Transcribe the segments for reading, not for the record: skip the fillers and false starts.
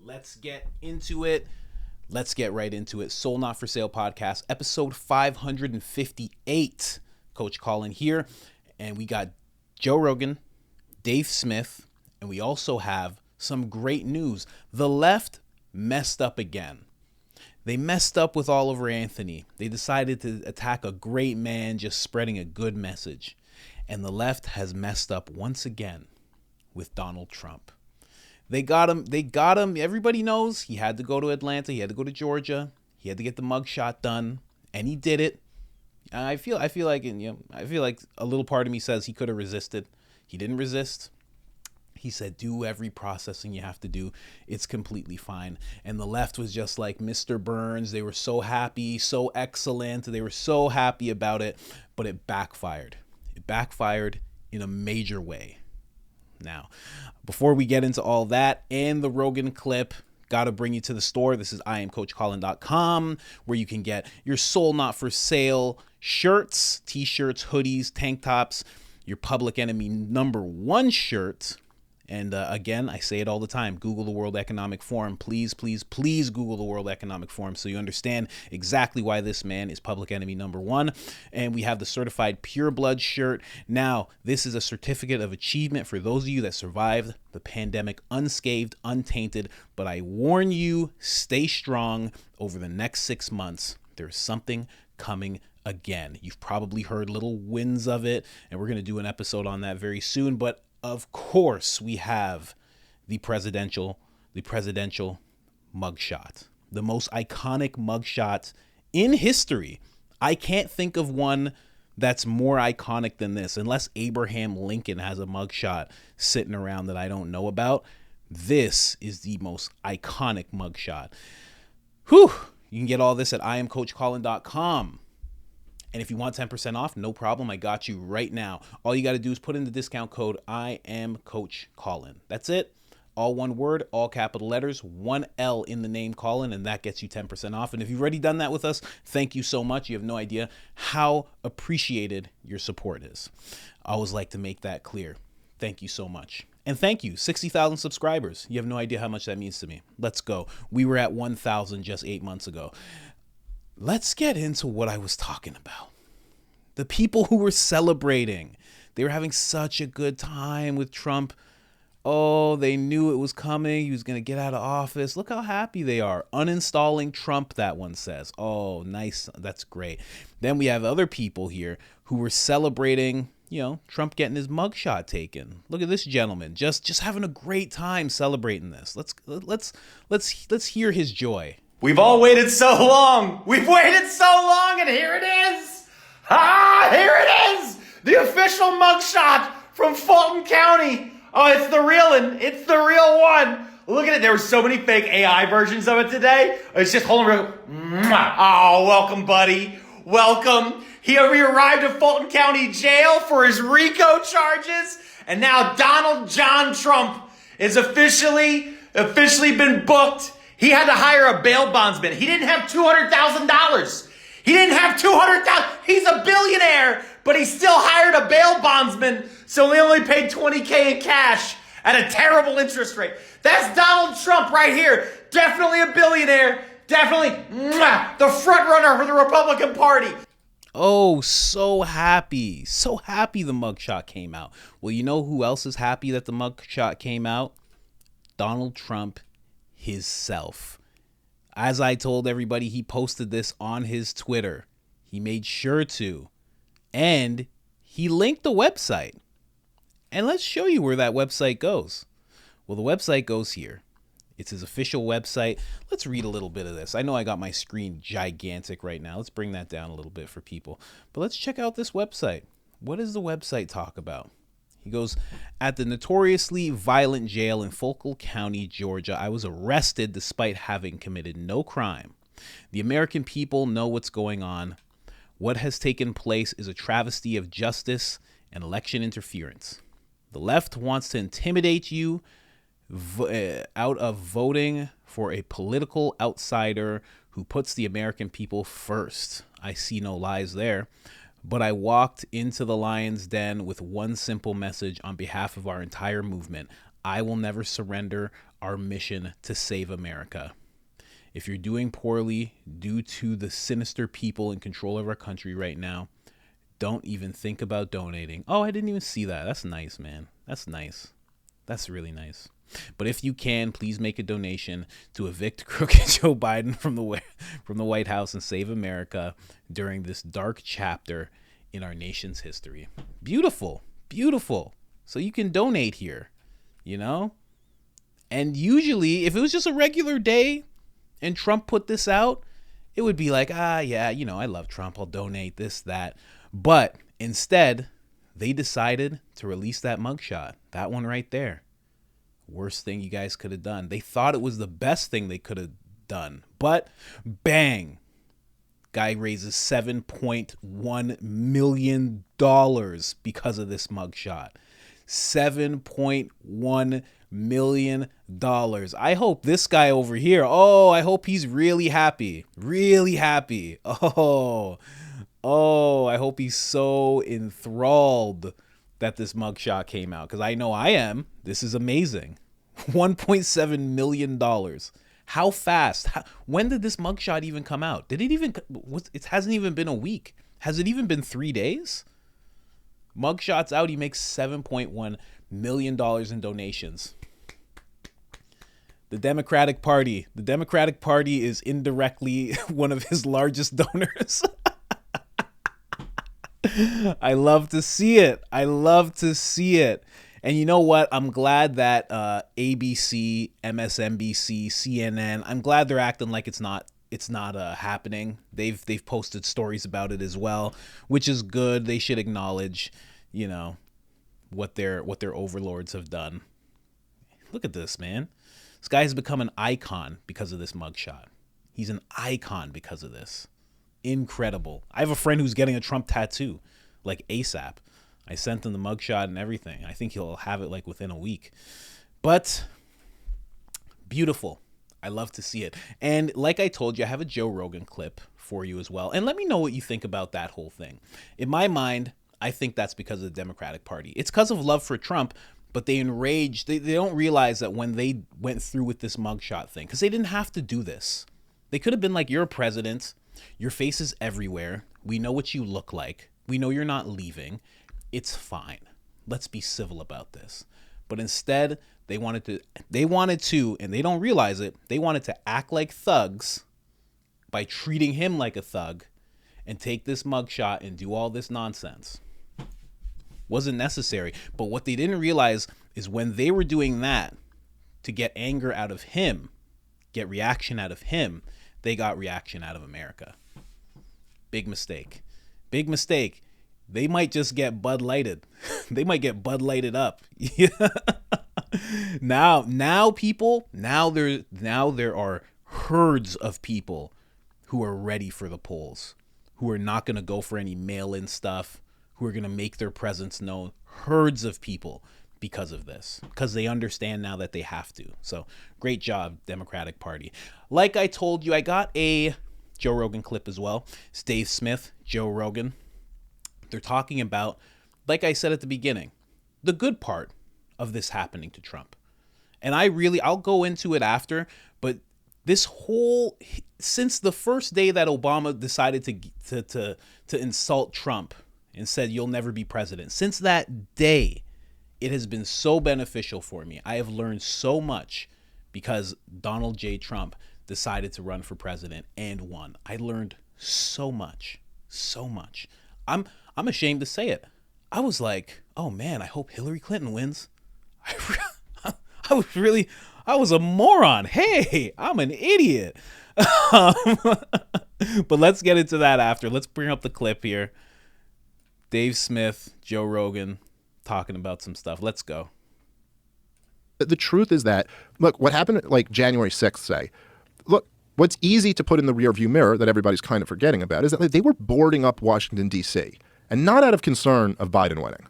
Let's get into it. Let's get right into it. Soul Not For Sale podcast, episode 558. Coach Colin here. And we got Joe Rogan, Dave Smith, and we also have some great news. The left messed up again. They messed up with Oliver Anthony. They decided to attack a great man just spreading a good message. And the left has messed up once again with Donald Trump. They got him. Everybody knows he had to go to Atlanta. He had to go to Georgia. He had to get the mugshot done, and he did it. I feel like a little part of me says he could have resisted. He didn't resist. He said, do every processing you have to do. It's completely fine. And the left was just like Mr. Burns. They were so happy, so excellent. They were so happy about it, but it backfired. It backfired in a major way. Now, before we get into all that and the Rogan clip, got to bring you to the store. This is IamCoachColin.com, where you can get your Soul Not For Sale shirts, t-shirts, hoodies, tank tops, your Public Enemy #1 shirt. And again, I say it all the time, Google the World Economic Forum. Please, please, please Google the World Economic Forum so you understand exactly why this man is public enemy #1. And we have the certified pure blood shirt. Now, this is a certificate of achievement for those of you that survived the pandemic unscathed, untainted. But I warn you, stay strong over the next 6 months. There's something coming again. You've probably heard little winds of it, and we're going to do an episode on that very soon. But of course, we have the presidential mugshot, the most iconic mugshot in history. I can't think of one that's more iconic than this, unless Abraham Lincoln has a mugshot sitting around that I don't know about. This is the most iconic mugshot. Whew! You can get all this at IamCoachColin.com. And if you want 10% off, no problem. I got you right now. All you got to do is put in the discount code IamCoachColin. That's it. All one word, all capital letters, 1 L in the name Colin, and that gets you 10% off. And if you've already done that with us, thank you so much. You have no idea how appreciated your support is. I always like to make that clear. Thank you so much. And thank you, 60,000 subscribers. You have no idea how much that means to me. Let's go. We were at 1,000 just 8 months ago. Let's get into what I was talking about. The people who were celebrating, they were having such a good time with Trump. Oh, they knew it was coming. He was going to get out of office. Look how happy they are. Uninstalling Trump, that one says. Oh, nice. That's great. Then we have other people here who were celebrating, Trump getting his mugshot taken. Look at this gentleman, just having a great time celebrating this. Let's hear his joy. We've all waited so long. We've waited so long, and here it is. Here it is. The official mugshot from Fulton County. Oh, it's the real one. It's the real one. Look at it. There were so many fake AI versions of it today. It's just holding real. Oh, welcome, buddy. Welcome. He arrived at Fulton County Jail for his RICO charges, and now Donald John Trump is officially been booked. He had to hire a bail bondsman. He didn't have $200,000. He didn't have $200,000. He's a billionaire, but he still hired a bail bondsman, so he only paid $20K in cash at a terrible interest rate. That's Donald Trump right here. Definitely a billionaire. Definitely the front runner for the Republican Party. Oh, so happy. So happy the mugshot came out. Well, you know who else is happy that the mugshot came out? Donald Trump himself. As I told everybody, he posted this on his Twitter. He made sure to. And he linked the website. And let's show you where that website goes. Well, the website goes here. It's his official website. Let's read a little bit of this. I know I got my screen gigantic right now. Let's bring that down a little bit for people. But let's check out this website. What does the website talk about? He goes, at the notoriously violent jail in Fulton County, Georgia, I was arrested despite having committed no crime. The American people know what's going on. What has taken place is a travesty of justice and election interference. The left wants to intimidate you out of voting for a political outsider who puts the American people first. I see no lies there. But I walked into the lion's den with one simple message on behalf of our entire movement. I will never surrender. our mission to save America. If you're doing poorly due to the sinister people in control of our country right now, don't even think about donating. Oh, I didn't even see that. That's nice, man. That's nice. That's really nice. But if you can, please make a donation to evict crooked Joe Biden from the White House and save America during this dark chapter in our nation's history. Beautiful, beautiful. So you can donate here, you know? And usually, if it was just a regular day and Trump put this out, it would be like, yeah, you know, I love Trump. I'll donate this, that. But instead, they decided to release that mugshot. That one right there. Worst thing you guys could have done. They thought it was the best thing they could have done. But bang. Guy raises $7.1 million because of this mugshot. $7.1 million. I hope this guy over here, I hope he's really happy. Really happy. I hope he's so enthralled that this mugshot came out, because I know I am. This is amazing. $1.7 million. How fast? When did this mugshot even come out? Did it even? It hasn't even been a week. Has it even been 3 days? Mugshot's out. He makes $7.1 million in donations. The Democratic Party is indirectly one of his largest donors. I love to see it. And you know what? I'm glad that ABC, MSNBC, CNN, I'm glad they're acting like it's not happening. They've posted stories about it as well, which is good. They should acknowledge, you know, what their overlords have done. Look at this, man. This guy has become an icon because of this mugshot. He's an icon because of this. Incredible. I have a friend who's getting a Trump tattoo, like ASAP. I sent him the mugshot and everything. I think he'll have it like within a week. But beautiful. I love to see it. And like I told you, I have a Joe Rogan clip for you as well. And let me know what you think about that whole thing. In my mind, I think that's because of the Democratic Party. It's because of love for Trump, but they enraged. They don't realize that when they went through with this mugshot thing, because they didn't have to do this. They could have been like, you're a president. Your face is everywhere. We know what you look like. We know you're not leaving. It's fine. Let's be civil about this. But instead, they wanted to, and they don't realize it, they wanted to act like thugs by treating him like a thug and take this mugshot and do all this nonsense. Wasn't necessary. But what they didn't realize is when they were doing that to get anger out of him, get reaction out of him, they got reaction out of America. Big mistake. Big mistake. They might just get Bud Lighted. They might get Bud Lighted up. Now there are herds of people who are ready for the polls, who are not going to go for any mail-in stuff, who are going to make their presence known. Herds of people because of this, because they understand now that they have to. So great job, Democratic Party. Like I told you, I got a Joe Rogan clip as well. It's Dave Smith, Joe Rogan. They're talking about, like I said at the beginning, the good part of this happening to Trump. And I'll go into it after, but this whole, since the first day that Obama decided to insult Trump and said, you'll never be president, since that day, it has been so beneficial for me. I have learned so much because Donald J. Trump decided to run for president and won. I learned so much. I'm ashamed to say it. I was like, oh man, I hope Hillary Clinton wins. I was a moron. Hey, I'm an idiot. But let's get into that after. Let's bring up the clip here. Dave Smith, Joe Rogan, talking about some stuff. Let's go. The truth is that, look, what happened like January 6th, say, look, what's easy to put in the rearview mirror that everybody's kind of forgetting about is that they were boarding up Washington, D.C., and not out of concern of Biden winning.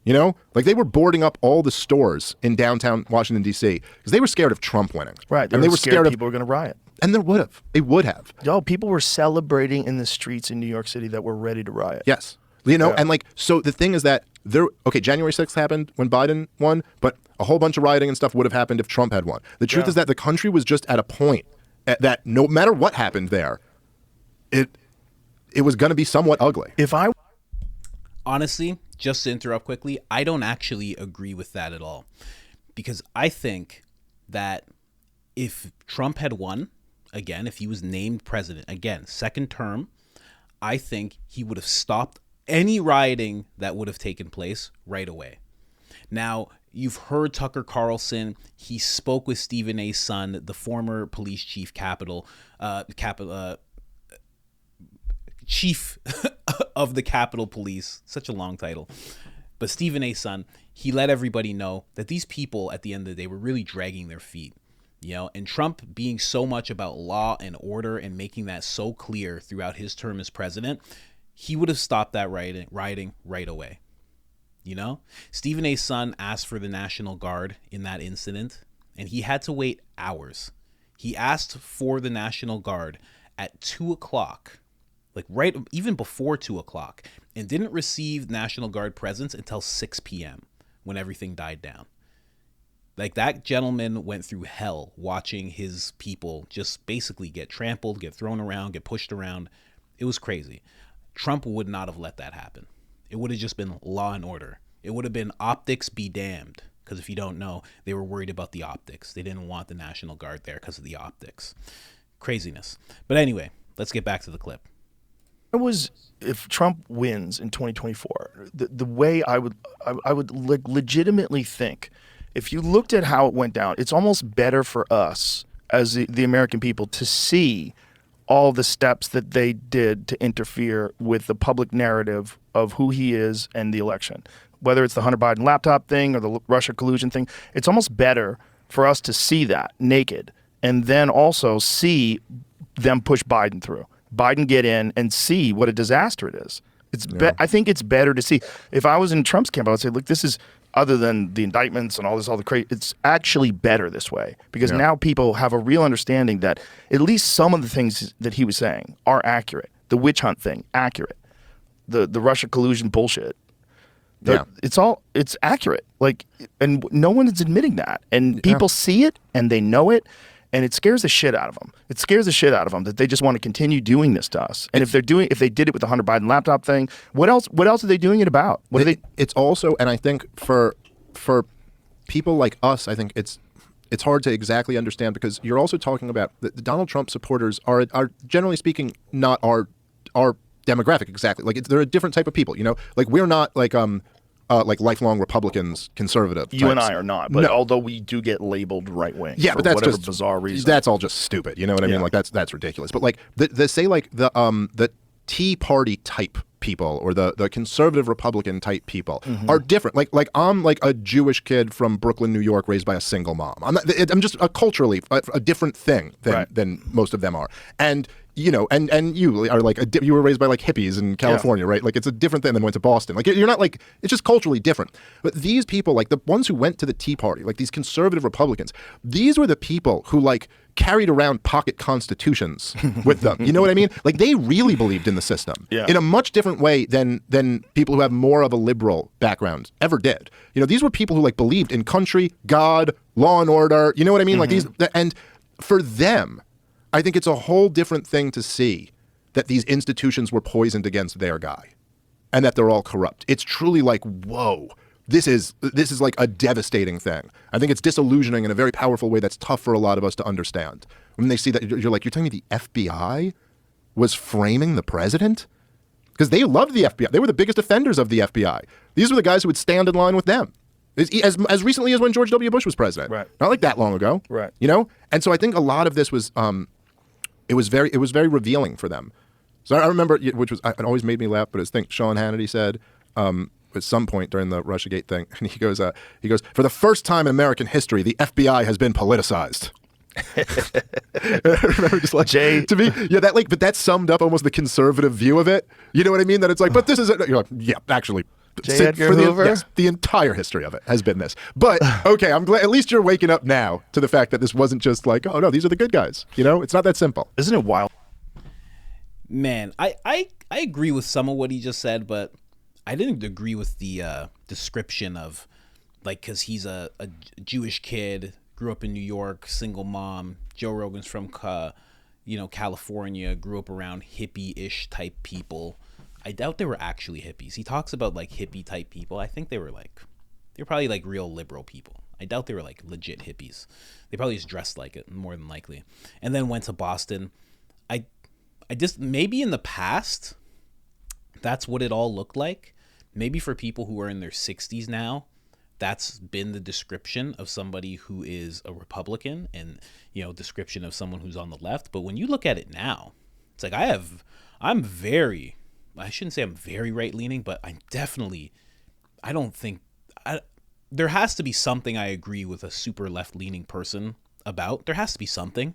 You know, like they were boarding up all the stores in downtown Washington, D.C. because they were scared of Trump winning. Right. They were scared people were going to riot. And they would have. They would have. Yo, people were celebrating in the streets in New York City that were ready to riot. Yes. You know, and like, so the thing is that January 6th happened when Biden won, but a whole bunch of rioting and stuff would have happened if Trump had won. The truth is that the country was just at a point that no matter what happened there, it was going to be somewhat ugly. Honestly, just to interrupt quickly, I don't actually agree with that at all. Because I think that if Trump had won, again, if he was named president, again, second term, I think he would have stopped any rioting that would have taken place right away. Now, you've heard Tucker Carlson. He spoke with Stephen A.'s son, the former police chief, chief of the Capitol Police. Such a long title. But Stephen A.'s son, he let everybody know that these people at the end of the day were really dragging their feet. You know, and Trump being so much about law and order and making that so clear throughout his term as president, he would have stopped that rioting right away. You know, Stephen A.'s son asked for the National Guard in that incident, and he had to wait hours. He asked for the National Guard at 2 o'clock, like right even before 2 o'clock, and didn't receive National Guard presence until 6 p.m. when everything died down. Like, that gentleman went through hell watching his people just basically get trampled, get thrown around, get pushed around. It was crazy. Trump would not have let that happen. It would have just been law and order. It would have been optics be damned. Because if you don't know, they were worried about the optics. They didn't want the National Guard there because of the optics. Craziness. But anyway, let's get back to the clip. If Trump wins in 2024, the way I would legitimately think, if you looked at how it went down, it's almost better for us as the American people to see all the steps that they did to interfere with the public narrative of who he is and the election. Whether it's the Hunter Biden laptop thing or the Russia collusion thing, it's almost better for us to see that naked and then also see them push Biden through. Biden get in and see what a disaster it is. I think it's better to see. If I was in Trump's camp, I would say, look, this is, other than the indictments and all the crazy, it's actually better this way because now people have a real understanding that at least some of the things that he was saying are accurate. The witch hunt thing, accurate. The Russia collusion bullshit. It's accurate. Like, and no one is admitting that. And people see it and they know it. And it scares the shit out of them. It scares the shit out of them that they just want to continue doing this to us. And if they did it with the Hunter Biden laptop thing, what else are they doing it about? It's also, and I think for people like us, I think it's hard to exactly understand because you're also talking about the Donald Trump supporters are generally speaking not our demographic exactly. Like they're a different type of people. You know, like we're not like lifelong Republicans, conservative. You and I are not, but although we do get labeled right wing, but that's whatever just bizarre reason. That's all just stupid. You know what I mean? Like that's ridiculous. But like the Tea Party type people or the conservative Republican type people are different. Like I'm like a Jewish kid from Brooklyn, New York, raised by a single mom. I'm just culturally a different thing than most of them are. And you know, and you are like you were raised by like hippies in California, right? Like it's a different thing than went to Boston. Like you're not like, it's just culturally different. But these people, like the ones who went to the Tea Party, like these conservative Republicans, these were the people who like carried around pocket constitutions with them. You know what I mean? Like they really believed in the system in a much different way than people who have more of a liberal background ever did. You know, these were people who like believed in country, God, law and order. You know what I mean? Like these, and for them, I think it's a whole different thing to see that these institutions were poisoned against their guy and that they're all corrupt. It's truly like, whoa, this is like a devastating thing. I think it's disillusioning in a very powerful way that's tough for a lot of us to understand. When they see that, you're like, you're telling me the FBI was framing the president? Because they loved the FBI. They were the biggest offenders of the FBI. These were the guys who would stand in line with them. As recently as when George W. Bush was president. Right. Not like that long ago. Right. You know? And so I think a lot of this was it was very revealing for them. So I remember, which was, it always made me laugh, but it's thing Sean Hannity said at some point during the Russiagate thing, and he goes, for the first time in American history, the FBI has been politicized. I remember just like, Jay, to me, but that summed up almost the conservative view of it. You know what I mean? That it's like, but this is, you're like, yeah, actually. J. Edgar Hoover? Yes, the entire history of it has been this. But, okay, I'm glad at least you're waking up now to the fact that this wasn't just like, oh, no, these are the good guys. You know, it's not that simple. Isn't it wild? Man, I agree with some of what he just said, but I didn't agree with the description of, like, because he's a Jewish kid, grew up in New York, single mom. Joe Rogan's from California, grew up around hippie-ish type people. I doubt they were actually hippies. He talks about like hippie type people. I think they were probably like real liberal people. I doubt they were like legit hippies. They probably just dressed like it, more than likely. And then went to Boston. I just, maybe in the past, that's what it all looked like. Maybe for people who are in their 60s now, that's been the description of somebody who is a Republican and, description of someone who's on the left. But when you look at it now, it's like I shouldn't say I'm very right leaning, but there has to be something I agree with a super left leaning person about. There has to be something,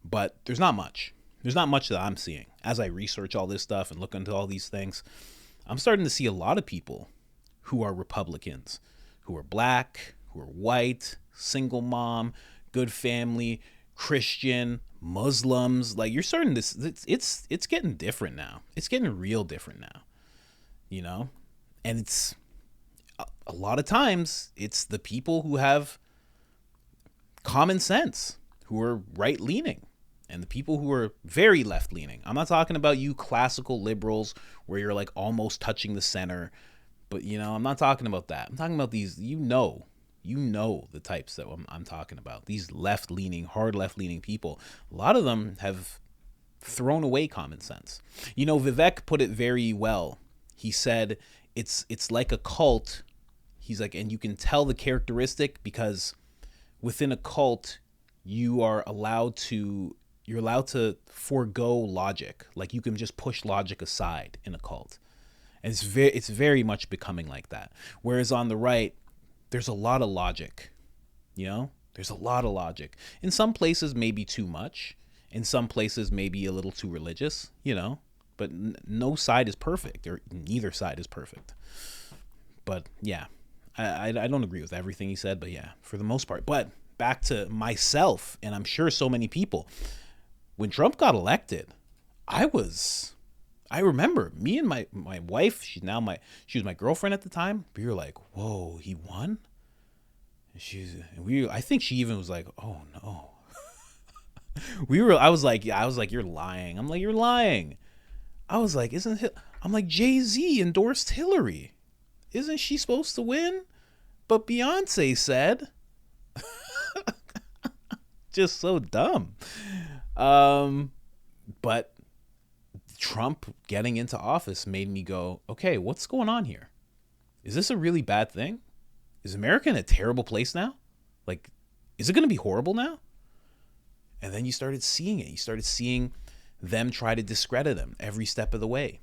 but there's not much. There's not much that I'm seeing as I research all this stuff and look into all these things. I'm starting to see a lot of people who are Republicans, who are black, who are white, single mom, good family, Christian, Muslims. Like, you're starting to, it's getting different now. It's getting real different now, and it's a lot of times it's the people who have common sense, who are right leaning, and the people who are very left leaning. I'm not talking about you classical liberals where you're like almost touching the center, but I'm not talking about that. I'm talking about these, the types that I'm talking about. These left leaning, hard left leaning people. A lot of them have thrown away common sense. Vivek put it very well. He said it's like a cult. He's like, and you can tell the characteristic because within a cult, you're allowed to forego logic. Like, you can just push logic aside in a cult. And it's very much becoming like that. Whereas on the right, there's a lot of logic. There's a lot of logic. In some places, maybe too much. In some places, maybe a little too religious, but no side is perfect, or neither side is perfect. But yeah, I don't agree with everything he said, but yeah, for the most part. But back to myself, and I'm sure so many people, when Trump got elected, I remember me and my wife, she was my girlfriend at the time. We were like, whoa, he won? I think she even was like, oh no. I was like, you're lying. I'm like, you're lying. I was like, I'm like, Jay-Z endorsed Hillary. Isn't she supposed to win? But Beyonce said, just so dumb. But Trump getting into office made me go, okay, what's going on here? Is this a really bad thing? Is America in a terrible place now? Like, is it going to be horrible now? And then you started seeing it. You started seeing them try to discredit him every step of the way.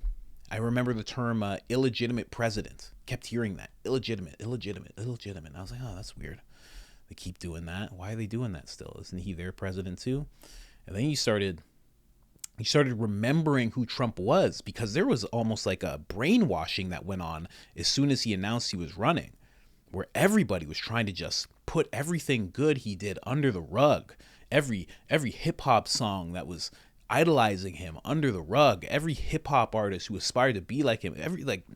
I remember the term illegitimate president. Kept hearing that. Illegitimate. I was like, oh, that's weird. They keep doing that. Why are they doing that still? Isn't he their president too? And then you started remembering who Trump was, because there was almost like a brainwashing that went on as soon as he announced he was running, where everybody was trying to just put everything good he did under the rug. Every hip hop song that was idolizing him under the rug, every hip hop artist who aspired to be like him,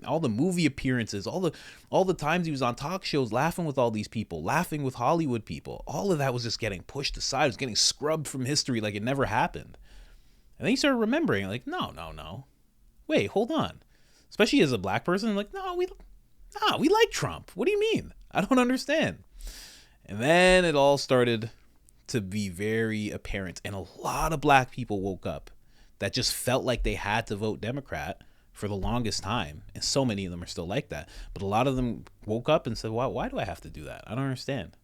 all the movie appearances, all the times he was on talk shows laughing with all these people, laughing with Hollywood people, all of that was just getting pushed aside. It was getting scrubbed from history like it never happened. And then you started remembering, like, no. Wait, hold on. Especially as a black person, like, we like Trump. What do you mean? I don't understand. And then it all started to be very apparent. And a lot of black people woke up that just felt like they had to vote Democrat for the longest time. And so many of them are still like that. But a lot of them woke up and said, why do I have to do that? I don't understand.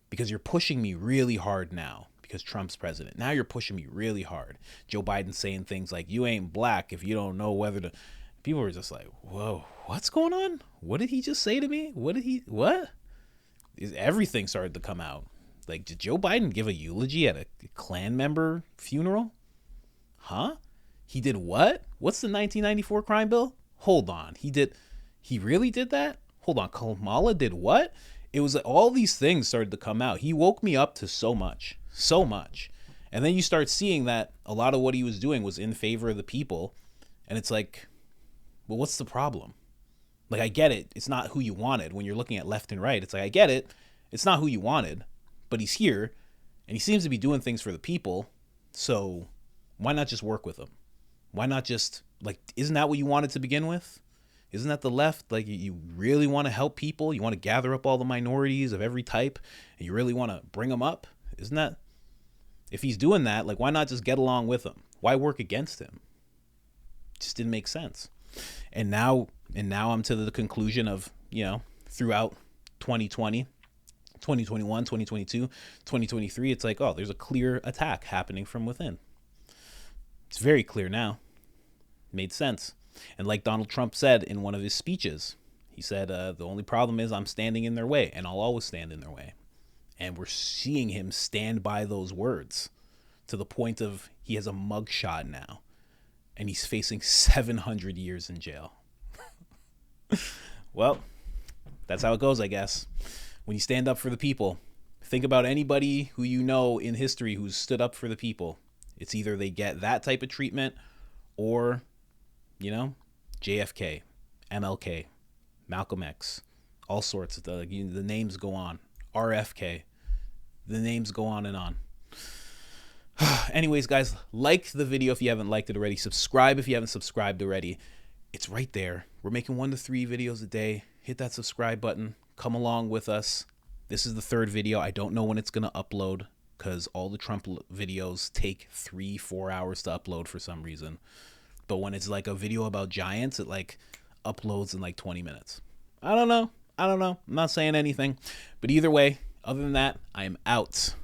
Because you're pushing me really hard now. Because Trump's president. Now you're pushing me really hard. Joe Biden saying things like, you ain't black if you don't know whether to... People were just like, whoa, what's going on? What did he just say to me? What? Everything started to come out. Like, did Joe Biden give a eulogy at a Klan member funeral? Huh? He did what? What's the 1994 crime bill? Hold on. He really did that? Hold on. Kamala did what? It was all these things started to come out. He woke me up to so much. And then you start seeing that a lot of what he was doing was in favor of the people. And it's like, But what's the problem? Like, I get it. It's not who you wanted when you're looking at left and right. It's like, I get it. It's not who you wanted, but he's here and he seems to be doing things for the people. So why not just work with him? Why not just, like, isn't that what you wanted to begin with? Isn't that the left? Like, you really want to help people? You want to gather up all the minorities of every type and you really want to bring them up? Isn't that, if he's doing that, like, why not just get along with him? Why work against him? Just didn't make sense. And now I'm to the conclusion of, you know, throughout 2020, 2021, 2022, 2023, it's like, oh, there's a clear attack happening from within. It's very clear now. Made sense. And like Donald Trump said in one of his speeches, he said, the only problem is I'm standing in their way, and I'll always stand in their way. And we're seeing him stand by those words to the point of he has a mugshot now, and he's facing 700 years in jail. Well, that's how it goes, I guess. When you stand up for the people, think about anybody who you know in history who's stood up for the people. It's either they get that type of treatment or, you know, JFK, MLK, Malcolm X, all sorts of the names go on. RFK, the names go on and on. Anyways, guys, like the video if you haven't liked it already. Subscribe if you haven't subscribed already. It's right there. We're making 1 to 3 videos a day. Hit that subscribe button. Come along with us. This is the 3rd video. I don't know when it's going to upload because all the Trump videos take 3-4 hours to upload for some reason. But when it's like a video about giants, it like uploads in like 20 minutes. I don't know. I'm not saying anything. But either way, other than that, I am out.